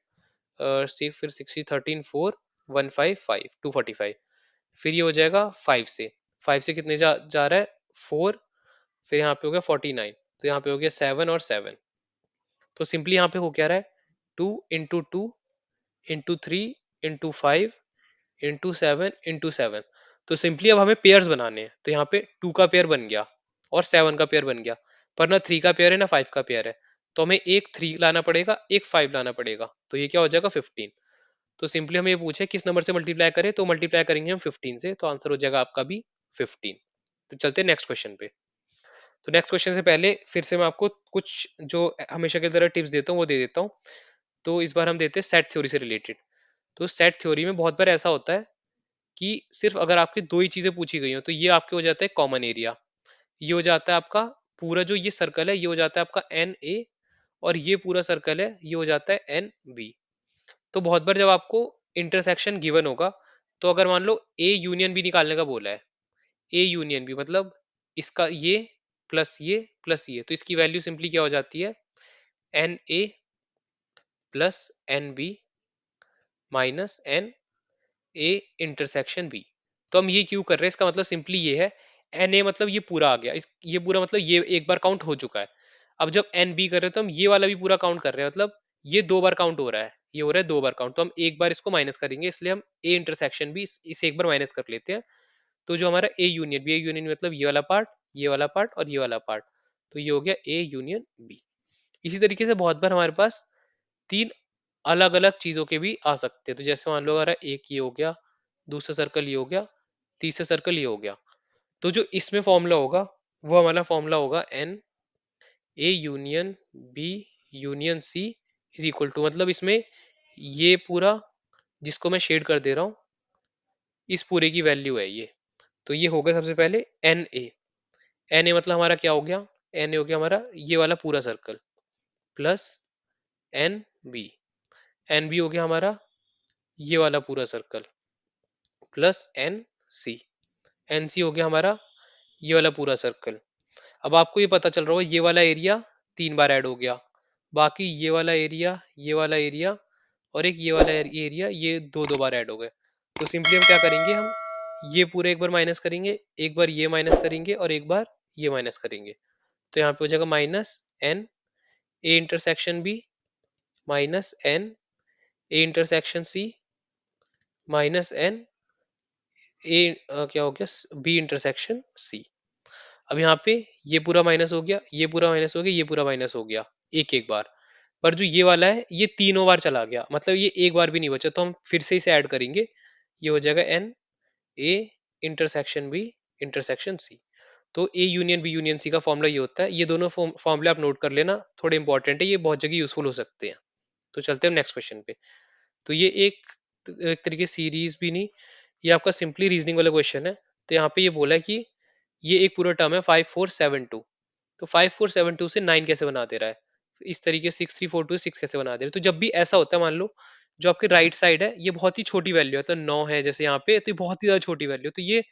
सी फिर 60 13 4 155 245। फिर ये हो जाएगा फाइव से, फाइव से कितने जा रहा है, फोर। फिर यहाँ पे हो गया 49, तो यहाँ पे हो गया 7 और 7। तो सिंपली यहाँ पे हो क्या रहा है, 2 into 2 into 3 into 5 into 7 into 7। तो सिंपली अब हमें पेयर्स बनाने हैं, तो यहाँ पे 2 का पेयर बन गया और 7 का पेयर बन गया। पर ना 3 का पेयर है ना 5 का पेयर है, तो हमें एक 3 लाना पड़ेगा, एक 5 लाना पड़ेगा, तो ये क्या हो जाएगा 15। तो सिंपली हमें ये पूछे किस नंबर से मल्टीप्लाई करें, तो मल्टीप्लाई करेंगे हम 15 से, तो आंसर हो जाएगा आपका भी 15। तो चलते हैं नेक्स्ट क्वेश्चन पे। तो नेक्स्ट क्वेश्चन से पहले फिर से मैं आपको कुछ जो हमेशा की तरह टिप्स देता हूँ वो दे देता हूँ। तो इस बार हम देते हैं सेट थ्योरी से रिलेटेड। तो सेट थ्योरी में बहुत बार ऐसा होता है कि सिर्फ अगर आपकी दो ही चीजें पूछी गई हो, तो ये आपके हो जाता है कॉमन एरिया। ये हो जाता है आपका पूरा जो ये सर्कल है, ये हो जाता है आपका एन ए, और ये पूरा सर्कल है ये हो जाता है एन बी। तो बहुत बार जब आपको इंटरसेक्शन गिवन होगा, तो अगर मान लो ए यूनियन बी निकालने का बोला है, ए यूनियन बी मतलब इसका ये प्लस ये, तो इसकी वैल्यू सिंपली क्या हो जाती है, n A plus n B minus n A intersection B. तो हम ये क्यों कर रहे हैं, इसका मतलब सिंपली ये है, एन ए मतलब ये पूरा आ गया, इस ये पूरा मतलब ये एक बार काउंट हो चुका है। अब जब एन बी कर रहे हैं तो हम ये वाला भी पूरा काउंट कर रहे हैं, मतलब ये दो बार काउंट हो रहा है, ये हो रहा है दो बार काउंट, तो हम एक बार इसको माइनस करेंगे, इसलिए हम ए इंटरसेक्शन भी इसे एक बार माइनस कर लेते हैं। तो जो हमारा ए यूनियन मतलब ये वाला पार्ट, ये वाला पार्ट और ये वाला पार्ट, तो ये हो गया ए यूनियन बी। इसी तरीके से बहुत बार हमारे पास तीन अलग अलग चीजों के भी आ सकते हैं। तो जैसे मान लो अगर एक ये हो गया, दूसरा सर्कल ये हो गया, तीसरा सर्कल ये हो गया, तो जो इसमें फॉर्मूला होगा वो हमारा फॉर्मूला होगा n A union B union C is equal to, मतलब इसमें ये पूरा जिसको मैं शेड कर दे रहा हूँ, इस पूरे की वैल्यू है ये। तो ये होगा सबसे पहले एन ए। एन ए मतलब हमारा क्या हो गया, एन ए हो गया हमारा ये वाला पूरा circle, plus n B. N B हो गया हमारा ये वाला पूरा circle, plus n C. N C हो गया हमारा ये वाला पूरा सर्कल। अब आपको ये पता चल रहा होगा ये वाला एरिया 3 बार ऐड हो गया। बाकी ये वाला एरिया और एक ये वाला एरिया ये 2-2 बार ऐड हो गए। तो सिंपली हम क्या करेंगे, हम ये पूरे एक बार माइनस करेंगे, एक बार ये माइनस करेंगे और एक बार ये माइनस करेंगे। तो यहाँ पे हो जाएगा minus n A intersection B minus n A intersection C minus n A क्या हो गया बी इंटरसेक्शन सी। अब यहाँ पे ये पूरा माइनस हो गया, ये पूरा माइनस हो गया, ये पूरा माइनस हो गया एक एक बार। पर जो ये वाला है ये तीनों बार चला गया, मतलब ये एक बार भी नहीं बचा, तो हम फिर से इसे ऐड करेंगे। ये हो जाएगा n A intersection B intersection C. तो A union B union C का फॉर्मूला ये होता है। ये दोनों फॉर्मूले आप नोट कर लेना, थोड़े इंपॉर्टेंट है, ये बहुत जगह यूजफुल हो सकते हैं। तो चलते हैं नेक्स्ट क्वेश्चन पे। तो ये एक तरीके सीरीज भी नहीं, ये आपका सिंपली रीजनिंग वाला क्वेश्चन है। तो यहाँ पे ये बोला है कि ये एक पूरा टर्म है 5472। तो 5472 से 9 कैसे बना दे रहा है, इस तरीके 6342 से 6 कैसे बना दे रहा है। तो जब भी ऐसा होता है, मान लो जो आपके राइट साइड है ये बहुत ही छोटी वैल्यू है, तो 9 है जैसे यहाँ पे, तो ये बहुत ही ज्यादा छोटी वैल्यू, तो ये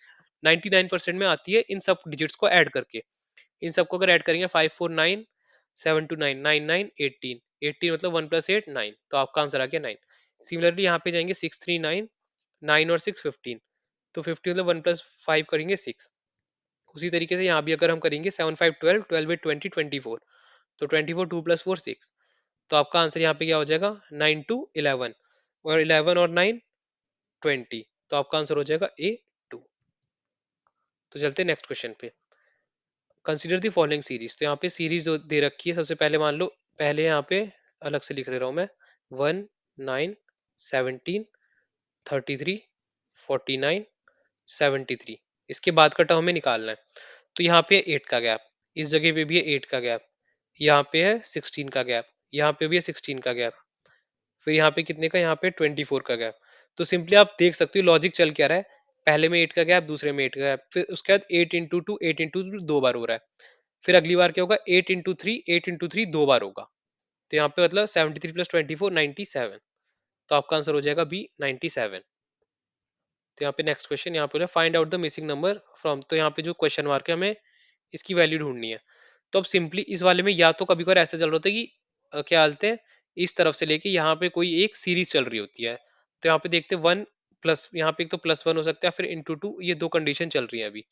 99% में आती है इन सब डिजिट्स को ऐड करके। इन सबको अगर ऐड करेंगे 549 729 99 18 18 मतलब 1 + 8 9, तो आपका आंसर आ गया 9। सिमिलरली यहाँ पे जाएंगे 639 9 और 6 15, तो 50 मतलब 1 + 5 करेंगे 6। उसी तरीके से यहाँ भी अगर हम करेंगे 7 5 12 12 8 20 24, तो 24 2 + 4 6, तो आपका आंसर यहाँ पे क्या हो जाएगा 9 to 11, और 11 और 9 20, तो आपका आंसर हो जाएगा A2। तो चलते हैं नेक्स्ट क्वेश्चन पे। Consider the following series. तो यहाँ पे सीरीज दे रखी है, सबसे पहले मान लो, पहले यहाँ पे अलग से लिख ले रहा हूँ मैं, 1 9 17 33 49 73, इसके बाद का टर्म हमें निकालना है। तो यहाँ पे 8 का गैप, इस जगह पे भी है 8 का गैप, यहाँ पे है 16 का गैप, यहाँ पे भी है 16 का गैप, फिर यहाँ पे कितने का, यहाँ पे 24 का गैप। तो सिंपली आप देख सकते हो लॉजिक चल क्या रहा है, पहले में 8 का गैप, दूसरे में 8 का गैप, फिर उसके बाद 8 into 2 8 into 2 दो बार हो रहा है, फिर अगली बार क्या होगा 8 into 3 दो बार होगा। तो यहाँ पे मतलब 73 + 24 97, तो आपका आंसर हो जाएगा बी 97। तो यहाँ पे नेक्स्ट क्वेश्चन, यहाँ पे find out the missing number from, तो यहाँ पे जो क्वेश्चन मार्क है हमें इसकी वैल्यू ढूंढनी है। तो अब सिंपली इस वाले में या तो कभी कभार ऐसा चल रहा होता है कि क्या हालत है, इस तरफ से लेके यहाँ पे कोई एक सीरीज चल रही होती है। तो यहाँ पे देखते 1 प्लस, यहाँ पे एक तो +1 हो सकता है, फिर *2, ये दो कंडीशन चल रही है अभी।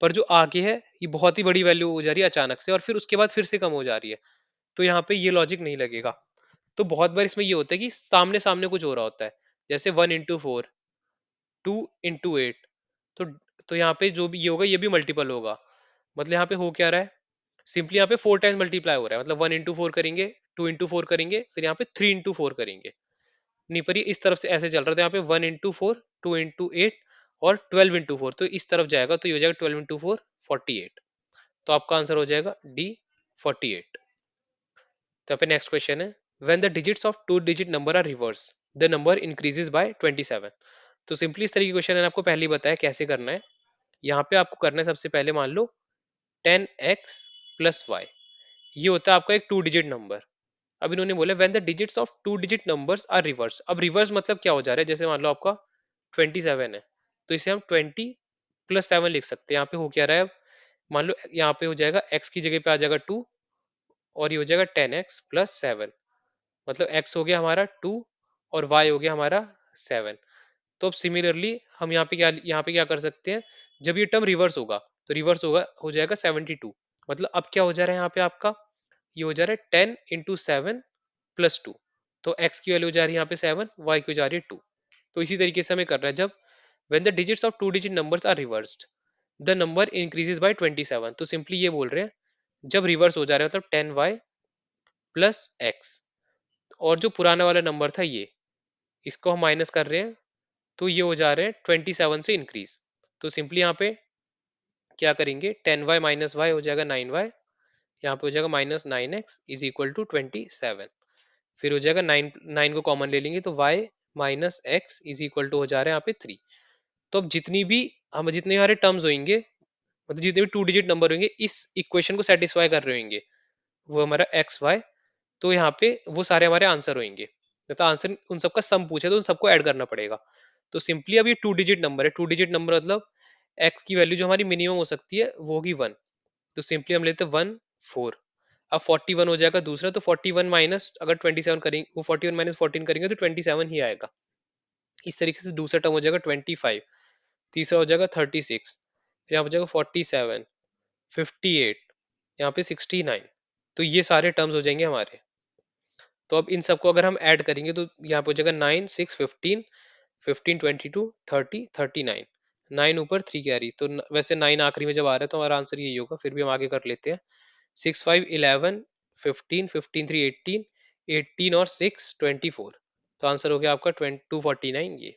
पर जो आगे है ये बहुत ही बड़ी वैल्यू हो जा रही है अचानक से, और फिर उसके बाद फिर से कम हो जा रही है। तो यहाँ पे ये लॉजिक नहीं लगेगा। तो बहुत बार इसमें ये होता है कि सामने सामने कुछ हो रहा होता है, जैसे 1 into 4 2 into 8, तो यहाँ पे जो भी ये होगा ये भी मल्टीपल होगा। मतलब यहाँ पे हो क्या रहा है, सिंपली यहाँ पे 4 टाइम्स मल्टीप्लाई हो रहा है, मतलब 1 into 4 करेंगे, 2 into 4 करेंगे, फिर यहाँ पे 3 into 4 करेंगे। नहीं, पर ये इस तरफ से ऐसे चल रहा था, यहाँ पे 1 into 4 2 into 8 और 12 into 4, तो इस तरफ जाएगा, तो ये हो जाएगा 12 into 4 48। तो आपका आंसर हो जाएगा डी 48। तो यहाँ पे नेक्स्ट क्वेश्चन है, when the digits of two digit number are reverse the number increases by 27। तो सिंपली इस तरह की क्वेश्चन मैंने आपको पहले ही बताया कैसे करना है। यहाँ पे आपको करना है, सबसे पहले मान लो 10x + y, ये होता है आपका एक टू डिजिट नंबर। अब इन्होंने बोला when the digits of two digit numbers are reverse. अब रिवर्स मतलब क्या हो जा रहा है, जैसे मान लो आपका 27 है, तो इसे हम 20 + 7 लिख सकते हैं। यहाँ पे हो क्या रहा है, अब मान लो यहाँ पे हो जाएगा x की जगह पे आ जाएगा 2, और ये हो जाएगा 10x + 7, मतलब x हो गया हमारा 2 और y हो गया हमारा 7। तो अब सिमिलरली हम यहाँ पे क्या कर सकते हैं, जब ये टर्म रिवर्स होगा तो रिवर्स होगा, हो जाएगा 72। मतलब अब क्या हो जा रहा है यहाँ पे आपका, ये हो जा रहा है 10 into 7 + 2, तो x की वैल्यू हो जा रही है यहाँ पे 7, y की हो जा रही है 2। तो इसी तरीके से हमें करना है, जब when the digits of two digit numbers are reversed the number increases by 27। तो सिंपली ये बोल रहे हैं जब रिवर्स हो जा रहा है, मतलब 10y + x, और जो पुराना वाला नंबर था ये, इसको हम माइनस कर रहे हैं, तो ये हो जा रहे हैं 27 से इंक्रीज। तो सिंपली यहाँ पे क्या करेंगे, 10y - y हो जाएगा 9y, यहाँ पे हो जाएगा -9x = 27। फिर हो जाएगा 9 9 को कॉमन ले लेंगे, तो y - x हो जा रहा है यहाँ पे 3। तो अब जितने हमारे टर्म्स होंगे, मतलब जितने भी टू डिजिट नंबर होंगे इस इक्वेशन को सेटिस्फाई कर रहे होंगे, वो हमारा एक्स वाई, तो यहाँ पे वो सारे हमारे आंसर होंगे। तो आंसर उन सबका सम पूछे तो उन सबको ऐड करना पड़ेगा। तो सिंपली अब ये टू डिजिट नंबर है, टू डिजिट नंबर मतलब एक्स की वैल्यू जो हमारी मिनिमम हो सकती है वो होगी 1। तो सिंपली हम लेते हैं 1 4। अब 41 हो जाएगा दूसरा, तो 41 माइनस अगर 27 करेंगे, वो 41 माइनस 14 करेंगे तो 27 ही आएगा। इस तरीके से दूसरा टर्म हो जाएगा 25, तीसरा हो जाएगा 36, फिर यहाँ हो जाएगा 47, 58, यहाँ पे 69। तो ये सारे टर्म्स हो जाएंगे हमारे। तो अब इन सबको अगर हम ऐड करेंगे तो यहाँ पे हो जाएगा 9 6 15, 15 22 30 39। 9 ऊपर 3 कैरी, तो वैसे 9 आखिरी में जब आ रहा है तो हमारा आंसर यही होगा, फिर भी हम आगे कर लेते हैं। 6 5 11, 15 15 3 18, 18 और 6 24। तो आंसर हो गया आपका 249 ये।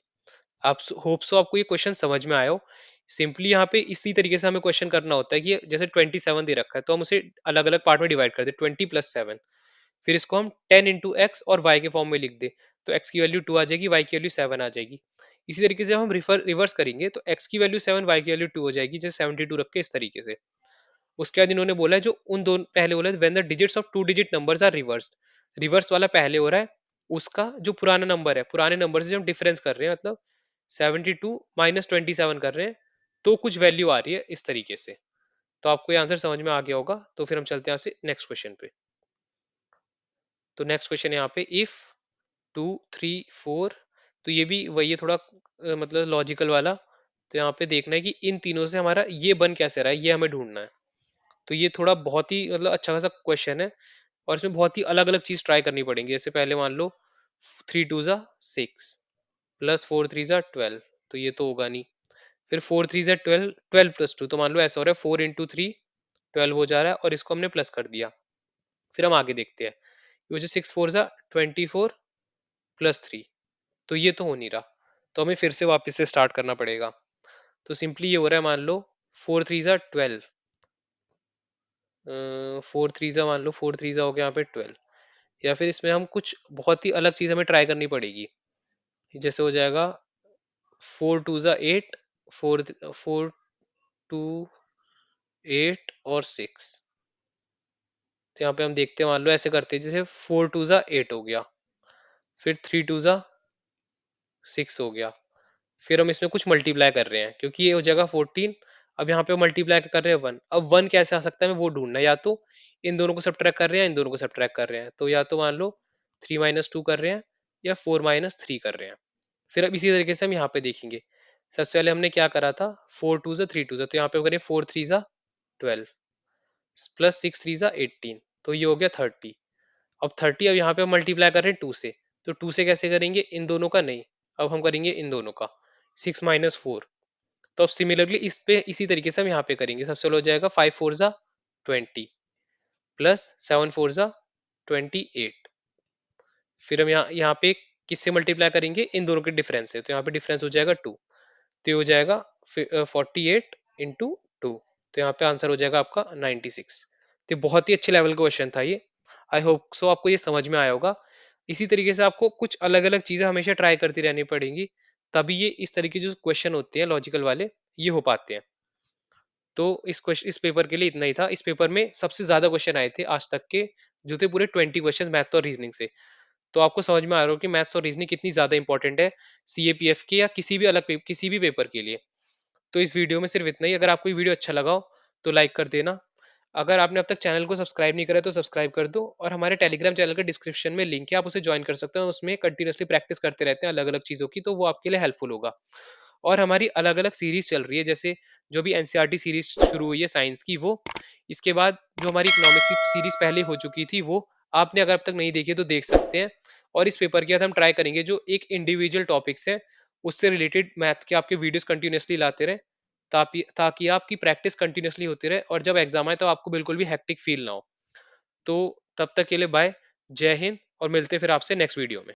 आप होप सो आपको ये क्वेश्चन समझ में आया हो। सिंपली यहाँ पे इसी तरीके से हमें क्वेश्चन करना होता है कि जैसे 27 दे रखा है तो हम उसे अलग अलग पार्ट में डिवाइड कर दे, 20 प्लस 7। फिर इसको हम 10 इंटू एक्स और वाई के फॉर्म में लिख दे, तो एक्स की वैल्यू 2 आ जाएगी, वाई की वैल्यू 7 आ जाएगी। इसी तरीके से हम रिवर्स करेंगे तो एक्स की वैल्यू 7, वाई की वैल्यू 2 हो जाएगी, जैसे 72 रख के इस तरीके से। उसके बाद इन्होंने बोला है जो उन दोनों पहले बोला है when the digits of two digit numbers are reversed. Reverse वाला पहले हो रहा है, उसका जो पुराना नंबर है, पुराने नंबर से जो हम डिफरेंस कर रहे हैं, मतलब 72 माइनस 27 कर रहे हैं, तो कुछ वैल्यू आ रही है इस तरीके से। तो आपको ये आंसर समझ में आ गया होगा। तो फिर हम चलते हैं यहाँ से नेक्स्ट क्वेश्चन पे। तो नेक्स्ट क्वेश्चन यहाँ पे इफ 2 3 4। तो ये भी वही है थोड़ा मतलब लॉजिकल वाला। तो यहाँ पे देखना है कि इन तीनों से हमारा ये बन कैसे रहा है, ये हमें ढूंढना है। तो ये थोड़ा बहुत ही मतलब अच्छा खासा क्वेश्चन है, और इसमें बहुत ही अलग अलग चीज ट्राई करनी पड़ेंगी। जैसे पहले मान लो 3 2 जा 6 प्लस 4 3 जा 12, तो ये तो होगा नहीं। फिर 4 3 जा 12, 12 प्लस 2, तो मान लो ऐसा हो रहा है 4 इंटू 3 12 हो जा रहा है, और इसको हमने प्लस कर दिया। फिर हम आगे देखते हैं, ये हो जाए 6 4 जा 24 प्लस 3, तो ये तो हो नहीं रहा। तो हमें फिर से वापस से स्टार्ट करना पड़ेगा। तो सिंपली ये हो रहा है, मान लो 4 3 जा 12, 4 3 जा मान लो 4 3 जा हो गया यहाँ पे 12। या फिर इसमें हम कुछ बहुत ही अलग चीज हमें ट्राई करनी पड़ेगी। जैसे हो जाएगा 4 2 जा 8, 4 4 2 8 और 6। तो यहाँ पे हम देखते हैं, मान लो ऐसे करते हैं, जैसे 4 2 जा 8 हो गया, फिर 3 2 जा 6 हो गया। फिर हम इसमें कुछ मल्टीप्लाई कर रहे हैं क्योंकि ये हो जाएगा 14। अब यहाँ पे मल्टीप्लाई कर रहे हैं 1। अब 1 कैसे आ सकता है, हमें वो ढूंढना है। या तो इन दोनों को सब्ट्रैक्ट कर रहे हैं, इन दोनों को सब्ट्रैक्ट कर रहे हैं, तो या तो मान लो 3 माइनस 2 कर रहे हैं, या 4 माइनस 3 कर रहे हैं। फिर अब इसी तरीके से हम यहाँ पे देखेंगे। सबसे पहले हमने क्या करा था, 4 2 जा 3 2 जा, तो यहाँ पे करें 4 3 जा 12 प्लस 6 3 जा 18, तो ये हो गया 30। अब 30 अब यहाँ पे मल्टीप्लाई कर रहे हैं 2 से, तो 2 से कैसे करेंगे, इन दोनों का नहीं, अब हम करेंगे इन दोनों का। 6 माइनस 4। तो अब सिमिलरली इस पे इसी तरीके से हम यहाँ पे करेंगे। सबसे पहले हो जाएगा 5 4 जा 20 प्लस 7 4 जा 28। फिर हम यहाँ यहाँ पे किससे मल्टीप्लाई करेंगे, इन दोनों के डिफरेंस से, तो यहाँ पे डिफरेंस हो जाएगा 2। तो ये हो जाएगा 48 इंटू 2। तो यहाँ पे आंसर हो जाएगा आपका 96। तो बहुत ही अच्छे लेवल का क्वेश्चन था ये। आई होप सो आपको ये समझ में आया होगा। इसी तरीके से आपको कुछ अलग अलग चीजें हमेशा ट्राई करती रहनी पड़ेंगी, तभी ये इस तरीके जो क्वेश्चन होते हैं लॉजिकल वाले, ये हो पाते हैं। तो इस पेपर के लिए इतना ही था। इस पेपर में सबसे ज्यादा क्वेश्चन आए थे आज तक के, जो थे पूरे 20 क्वेश्चन मैथ और रीजनिंग से। तो आपको समझ में आ रहा हो कि मैथ्स और रीजनिंग कितनी ज्यादा इंपॉर्टेंट है सीएपीएफ के या किसी भी किसी भी पेपर के लिए। तो इस वीडियो में सिर्फ इतना ही। अगर आपको ये वीडियो अच्छा लगा हो तो लाइक कर देना। अगर आपने अब तक चैनल को सब्सक्राइब नहीं करा तो सब्सक्राइब कर दो, और हमारे टेलीग्राम चैनल का डिस्क्रिप्शन में लिंक है, आप उसे ज्वाइन कर सकते हो। उसमें कंटिन्यूसली प्रैक्टिस करते रहते हैं अलग अलग चीज़ों की, तो वो आपके लिए हेल्पफुल होगा। और हमारी अलग अलग सीरीज चल रही है, जैसे जो भी एनसीईआरटी सीरीज शुरू हुई है साइंस की, वो इसके बाद जो हमारी इकोनॉमिक्स की सीरीज पहले हो चुकी थी, वो आपने अगर अब तक नहीं देखी है तो देख सकते हैं। और इस पेपर के बाद हम ट्राई करेंगे जो एक इंडिविजुअल टॉपिक्स है उससे रिलेटेड मैथ्स के आपके वीडियोस कंटिन्यूसली लाते रहे, ताकि ताकि आपकी प्रैक्टिस कंटिन्यूसली होती रहे, और जब एग्जाम आए तो आपको बिल्कुल भी हेक्टिक फील ना हो। तो तब तक के लिए बाय, जय हिंद, और मिलते हैं फिर आपसे नेक्स्ट वीडियो में।